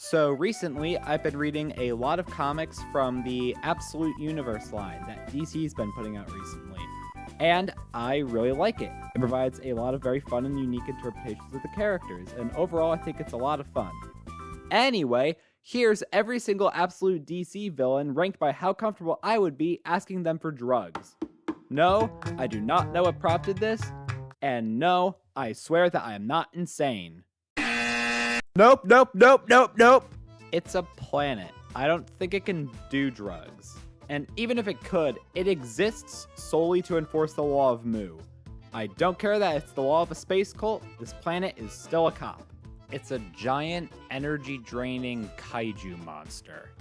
So recently, I've been reading a lot of comics from the Absolute Universe line that DC's been putting out recently, and I really like it. It provides a lot of very fun and unique interpretations of the characters, and overall, I think it's a lot of fun. Anyway, here's every single Absolute DC villain ranked by how comfortable I would be asking them for drugs. No, I do not know what prompted this, and no, I swear that I am not insane. Nope. It's a planet. I don't think it can do drugs. And even if it could, it exists solely to enforce the law of Mu. I don't care that it's the law of a space cult, this planet is still a cop. It's a giant, energy-draining kaiju monster.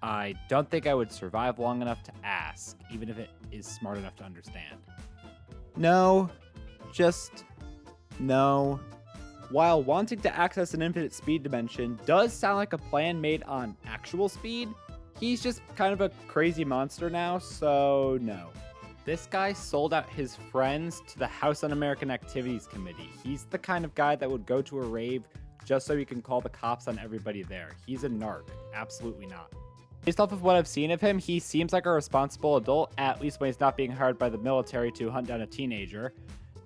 I don't think I would survive long enough to ask, even if it is smart enough to understand. No. While wanting to access an infinite speed dimension does sound like a plan made on actual speed, he's just kind of a crazy monster now, so no. This guy sold out his friends to the House Un-American Activities Committee. He's the kind of guy that would go to a rave just so he can call the cops on everybody there. He's a narc. Absolutely not. Based off of what I've seen of him, he seems like a responsible adult, at least when he's not being hired by the military to hunt down a teenager.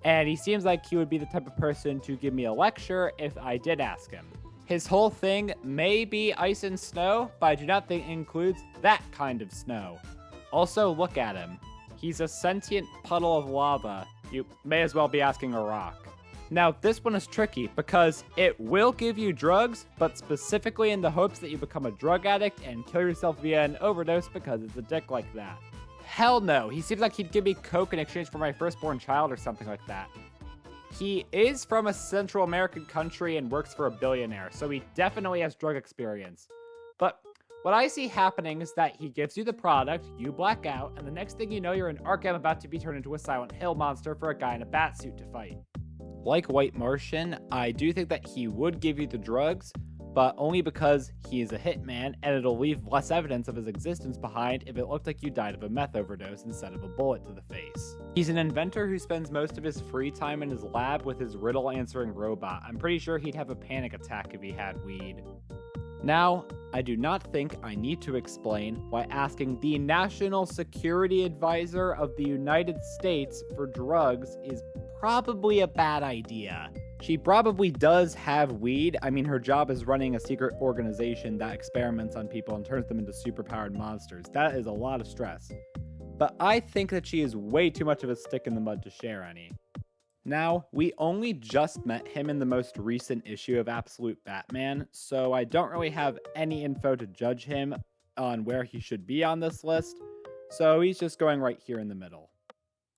And he seems like he would be the type of person to give me a lecture if I did ask him. His whole thing may be ice and snow, but I do not think it includes that kind of snow. Also, look at him. He's a sentient puddle of lava. You may as well be asking a rock. Now, this one is tricky because it will give you drugs, but specifically in the hopes that you become a drug addict and kill yourself via an overdose because it's a dick like that. Hell no, he seems like he'd give me coke in exchange for my firstborn child or something like that. He is from a Central American country and works for a billionaire, so he definitely has drug experience. But what I see happening is that he gives you the product, you black out, and the next thing you know, you're in Arkham about to be turned into a Silent Hill monster for a guy in a bat suit to fight. Like White Martian, I do think that he would give you the drugs, but only because he is a hitman and it'll leave less evidence of his existence behind if it looked like you died of a meth overdose instead of a bullet to the face. He's an inventor who spends most of his free time in his lab with his riddle-answering robot. I'm pretty sure he'd have a panic attack if he had weed. Now, I do not think I need to explain why asking the National Security Advisor of the United States for drugs is probably a bad idea. She probably does have weed. I mean, her job is running a secret organization that experiments on people and turns them into superpowered monsters. That is a lot of stress. But I think that she is way too much of a stick in the mud to share any. Now, we only just met him in the most recent issue of Absolute Batman, so I don't really have any info to judge him on where he should be on this list, so he's just going right here in the middle.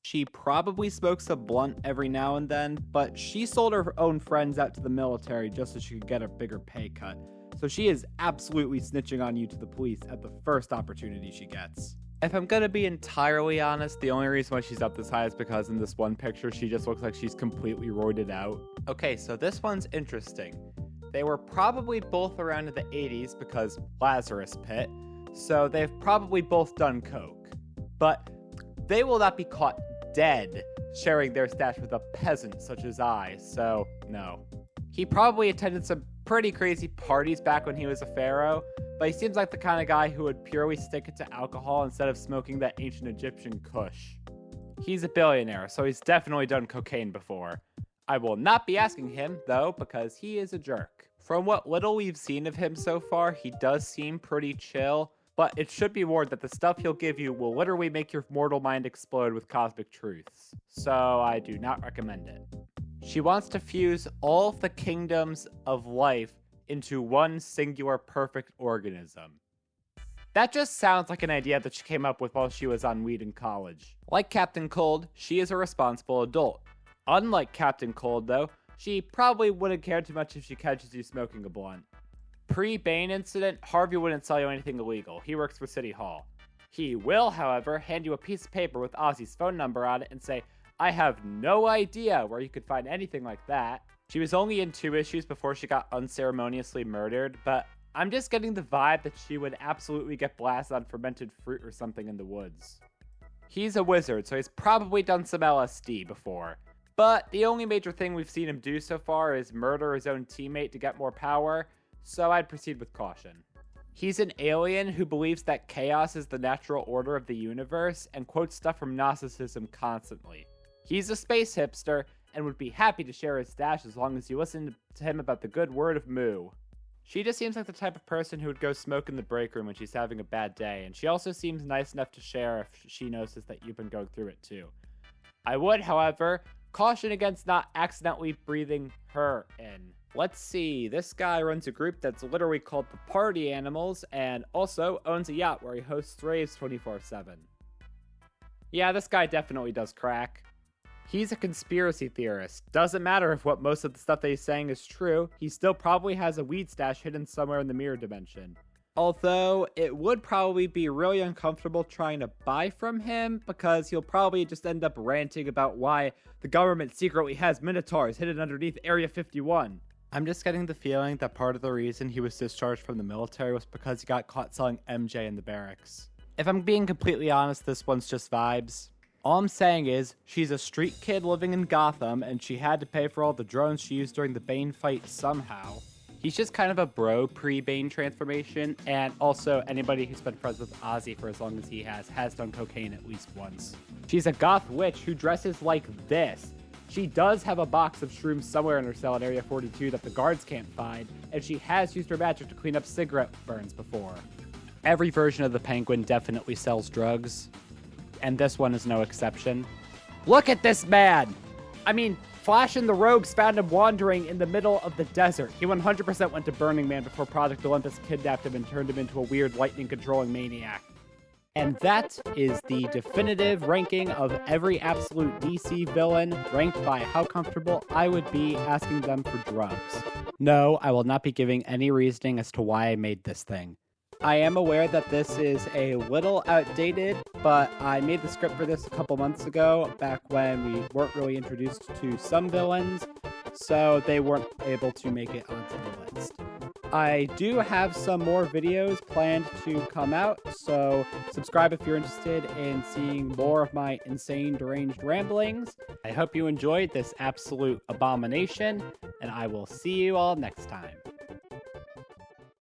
She probably smokes a blunt every now and then, but she sold her own friends out to the military just so she could get a bigger pay cut. So she is absolutely snitching on you to the police at the first opportunity she gets. If I'm gonna be entirely honest, the only reason why she's up this high is because in this one picture, she just looks like she's completely roided out. Okay, so this one's interesting. They were probably both around in the 80s because Lazarus Pit, so they've probably both done coke. But they will not be caught dead sharing their stash with a peasant such as I, so no. He probably attended some pretty crazy parties back when he was a pharaoh, but he seems like the kind of guy who would purely stick it to alcohol instead of smoking that ancient Egyptian kush. He's a billionaire, so he's definitely done cocaine before. I will not be asking him, though, because he is a jerk. From what little we've seen of him so far, he does seem pretty chill, but it should be warned that the stuff he'll give you will literally make your mortal mind explode with cosmic truths, so I do not recommend it. She wants to fuse all of the kingdoms of life into one singular perfect organism. That just sounds like an idea that she came up with while she was on weed in college. Like Captain Cold, she is a responsible adult. Unlike Captain Cold, though, she probably wouldn't care too much if she catches you smoking a blunt. Pre-Bane incident, Harvey wouldn't sell you anything illegal. He works for City Hall. He will, however, hand you a piece of paper with Ozzy's phone number on it and say, I have no idea where you could find anything like that. She was only in 2 issues before she got unceremoniously murdered, but I'm just getting the vibe that she would absolutely get blasted on fermented fruit or something in the woods. He's a wizard, so he's probably done some LSD before. But the only major thing we've seen him do so far is murder his own teammate to get more power, so I'd proceed with caution. He's an alien who believes that chaos is the natural order of the universe and quotes stuff from Gnosticism constantly. He's a space hipster and would be happy to share his stash as long as you listen to him about the good word of moo. She just seems like the type of person who would go smoke in the break room when she's having a bad day, and she also seems nice enough to share if she notices that you've been going through it too. I would, however, caution against not accidentally breathing her in. Let's see, this guy runs a group that's literally called the Party Animals, and also owns a yacht where he hosts raves 24/7. Yeah, this guy definitely does crack. He's a conspiracy theorist. Doesn't matter if what most of the stuff that he's saying is true, he still probably has a weed stash hidden somewhere in the mirror dimension. Although, it would probably be really uncomfortable trying to buy from him, because he'll probably just end up ranting about why the government secretly has minotaurs hidden underneath Area 51. I'm just getting the feeling that part of the reason he was discharged from the military was because he got caught selling MJ in the barracks. If I'm being completely honest, this one's just vibes. All I'm saying is, she's a street kid living in Gotham, and she had to pay for all the drones she used during the Bane fight somehow. He's just kind of a bro pre-Bane transformation, and also anybody who's been friends with Ozzy for as long as he has done cocaine at least once. She's a goth witch who dresses like this. She does have a box of shrooms somewhere in her cell at Area 42 that the guards can't find, and she has used her magic to clean up cigarette burns before. Every version of the Penguin definitely sells drugs, and this one is no exception. Look at this man! I mean, Flash and the Rogues found him wandering in the middle of the desert. He 100% went to Burning Man before Project Olympus kidnapped him and turned him into a weird lightning-controlling maniac. And that is the definitive ranking of every absolute DC villain, ranked by how comfortable I would be asking them for drugs. No, I will not be giving any reasoning as to why I made this thing. I am aware that this is a little outdated, but I made the script for this a couple months ago, back when we weren't really introduced to some villains, so they weren't able to make it onto the list. I do have some more videos planned to come out, so subscribe if you're interested in seeing more of my insane, deranged ramblings. I hope you enjoyed this absolute abomination, and I will see you all next time.